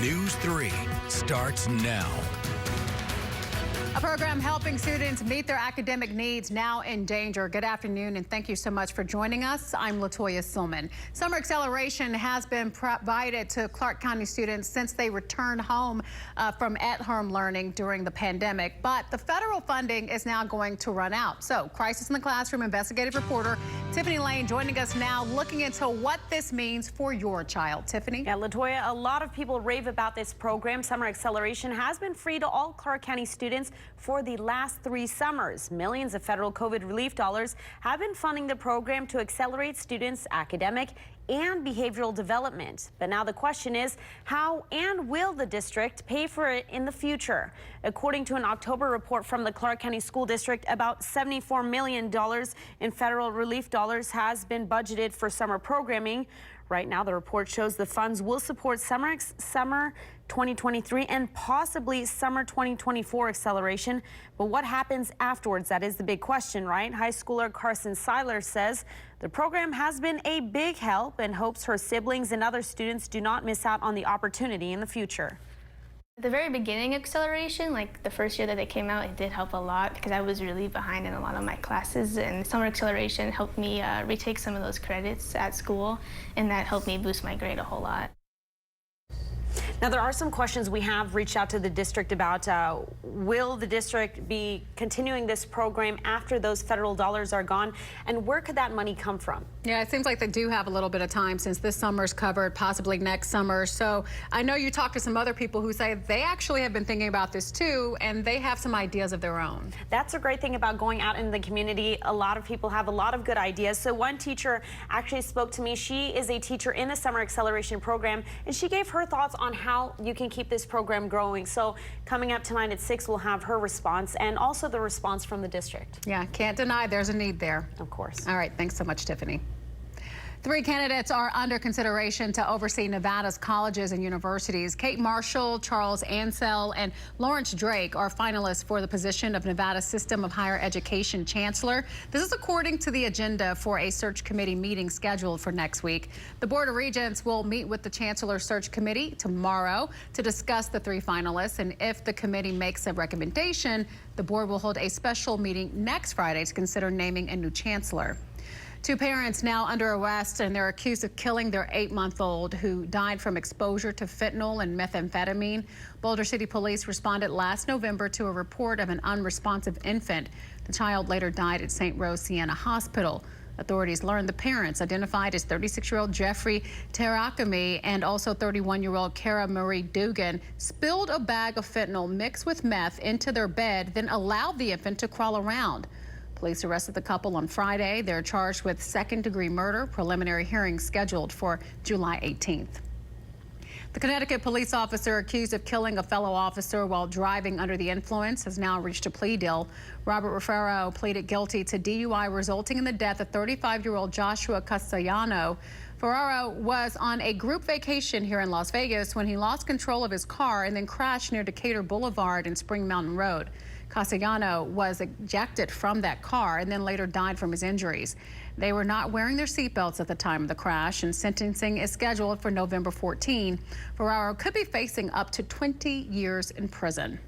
News 3 starts now. A program helping students meet their academic needs now in danger. Good afternoon, and thank you so much for joining us. I'm Latoya Silman. Summer acceleration has been provided to Clark County students since they returned home from at-home learning during the pandemic, but the federal funding is now going to run out. So, Crisis in the Classroom investigative reporter Tiffany Lane joining us now, looking into what this means for your child. Tiffany? Yeah, Latoya, a lot of people rave about this program. Summer acceleration has been free to all Clark County students for the last 3 summers. Millions of federal COVID relief dollars have been funding the program to accelerate students' academic and behavioral development. But now the question is, how and will the district pay for it in the future? According to an October report from the Clark County School District, about $74 million in federal relief dollars has been budgeted for summer programming. Right now, the report shows the funds will support summer 2023 and possibly summer 2024 acceleration. But what happens afterwards? That is the big question, right? High schooler Carson Seiler says the program has been a big help and hopes her siblings and other students do not miss out on the opportunity in the future. At the very beginning of acceleration, like the first year that it came out, it did help a lot because I was really behind in a lot of my classes, and summer acceleration helped me retake some of those credits at school, and that helped me boost my grade a whole lot. Now, there are some questions we have reached out to the district about. Will the district be continuing this program after those federal dollars are gone? And where could that money come from? Yeah, it seems like they do have a little bit of time since this summer's covered, possibly next summer. So I know you talked to some other people who say they actually have been thinking about this too, and they have some ideas of their own. That's a great thing about going out in the community. A lot of people have a lot of good ideas. So one teacher actually spoke to me. She is a teacher in the summer acceleration program, and she gave her thoughts on how you can keep this program growing. So coming up tonight at 6, we'll have her response and also the response from the district. Yeah, can't deny there's a need there. Of course. All right, thanks so much, Tiffany. 3 candidates are under consideration to oversee Nevada's colleges and universities. Kate Marshall, Charles Ansell, and Lawrence Drake are finalists for the position of Nevada System of Higher Education Chancellor. This is according to the agenda for a search committee meeting scheduled for next week. The Board of Regents will meet with the Chancellor Search Committee tomorrow to discuss the 3 finalists, and if the committee makes a recommendation, the board will hold a special meeting next Friday to consider naming a new chancellor. 2 parents now under arrest, and they're accused of killing their 8-month-old who died from exposure to fentanyl and methamphetamine. Boulder City Police responded last November to a report of an unresponsive infant. The child later died at St. Rose Sienna Hospital. Authorities learned the parents, identified as 36-year-old Jeffrey Tarakami and also 31-year-old Kara Marie Dugan, spilled a bag of fentanyl mixed with meth into their bed, then allowed the infant to crawl around. Police arrested the couple on Friday. They're charged with second-degree murder. Preliminary hearing scheduled for July 18th. The Connecticut police officer accused of killing a fellow officer while driving under the influence has now reached a plea deal. Robert Rufaro pleaded guilty to DUI resulting in the death of 35-year-old Joshua Castellano. Ferraro was on a group vacation here in Las Vegas when he lost control of his car and then crashed near Decatur Boulevard and Spring Mountain Road. Castellano was ejected from that car and then later died from his injuries. They were not wearing their seatbelts at the time of the crash, and sentencing is scheduled for November 14. Ferraro could be facing up to 20 years in prison.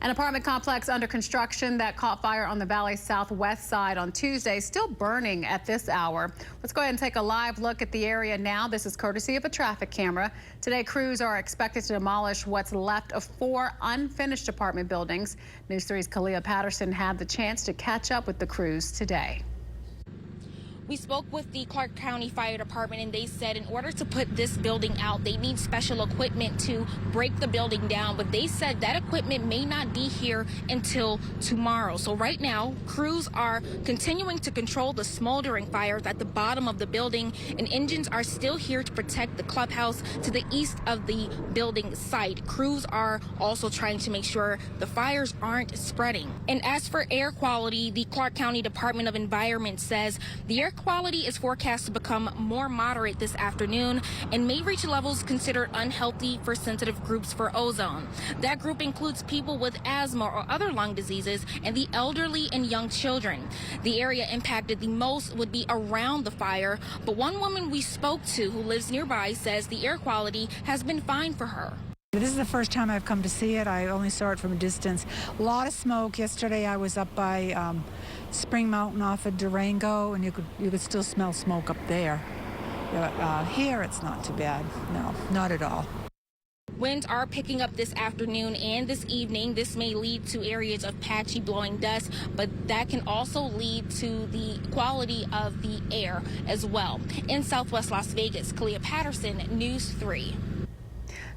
An apartment complex under construction that caught fire on the valley's southwest side on Tuesday still burning at this hour. Let's go ahead and take a live look at the area now. This is courtesy of a traffic camera. Today, crews are expected to demolish what's left of 4 unfinished apartment buildings. News 3's Kalia Patterson had the chance to catch up with the crews today. We spoke with the Clark County Fire Department, and they said in order to put this building out, they need special equipment to break the building down. But they said that equipment may not be here until tomorrow. So right now, crews are continuing to control the smoldering fires at the bottom of the building, and engines are still here to protect the clubhouse to the east of the building site. Crews are also trying to make sure the fires aren't spreading. And as for air quality, the Clark County Department of Environment says the air quality is forecast to become more moderate this afternoon and may reach levels considered unhealthy for sensitive groups for ozone. That group includes people with asthma or other lung diseases and the elderly and young children. The area impacted the most would be around the fire, but one woman we spoke to who lives nearby says the air quality has been fine for her. This is the first time I've come to see it. I only saw it from a distance. A lot of smoke. Yesterday I was up by Spring Mountain off of Durango, and you could still smell smoke up there. Here it's not too bad. No, not at all. Winds are picking up this afternoon and this evening. This may lead to areas of patchy blowing dust, but that can also lead to the quality of the air as well. In Southwest Las Vegas, Kalia Patterson, News 3.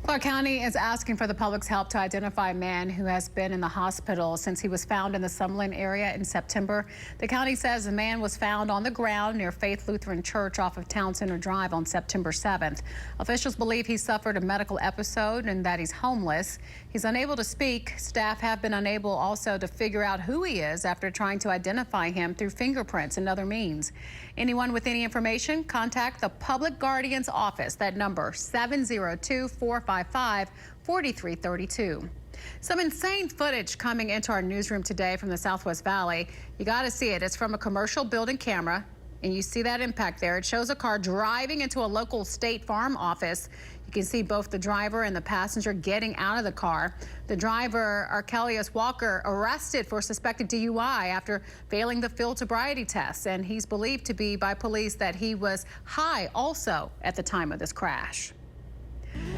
Clark County is asking for the public's help to identify a man who has been in the hospital since he was found in the Summerlin area in September. The county says the man was found on the ground near Faith Lutheran Church off of Town Center Drive on September 7th. Officials believe he suffered a medical episode and that he's homeless. He's unable to speak. Staff have been unable also to figure out who he is after trying to identify him through fingerprints and other means. Anyone with any information, contact the Public Guardian's Office. That number 702-455-4332. Some insane footage coming into our newsroom today from the Southwest Valley. You got to see it. It's from a commercial building camera, and you see that impact there. It shows a car driving into a local State Farm office. You can see both the driver and the passenger getting out of the car. The driver, Archelius Walker, arrested for suspected DUI after failing the field sobriety test, and he's believed to be by police that he was high also at the time of this crash.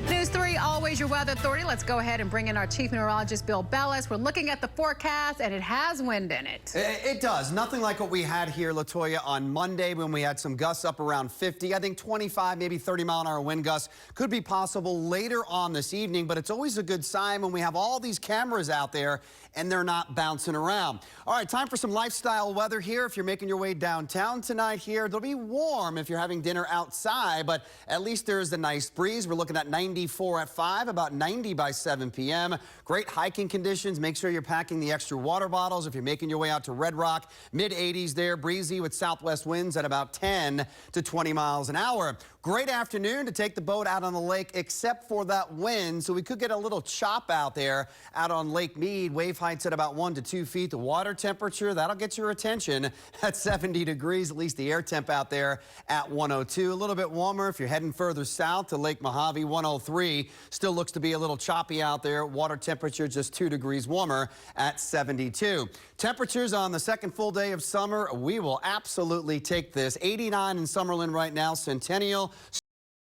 News 3, always your weather authority. Let's go ahead and bring in our chief meteorologist, Bill Bellis. We're looking at the forecast, and it has wind in it. It does. Nothing like what we had here, Latoya, on Monday when we had some gusts up around 50. I think 25, maybe 30-mile-an-hour wind gusts could be possible later on this evening, but it's always a good sign when we have all these cameras out there and they're not bouncing around. All right, time for some lifestyle weather here. If you're making your way downtown tonight here, it'll be warm if you're having dinner outside, but at least there's a nice breeze. We're looking at 94 at 5, about 90 by 7 p.m. Great hiking conditions. Make sure you're packing the extra water bottles if you're making your way out to Red Rock. Mid-80s there, breezy with southwest winds at about 10 to 20 miles an hour. Great afternoon to take the boat out on the lake, except for that wind, so we could get a little chop out there out on Lake Mead. Wave heights at about 1 to 2 feet. The water temperature, that'll get your attention at 70 degrees, at least the air temp out there at 102. A little bit warmer if you're heading further south to Lake Mojave, 103. Still looks to be a little choppy out there. Water temperature just 2 degrees warmer at 72. Temperatures on the second full day of summer, we will absolutely take this. 89 in Summerlin right now, Centennial.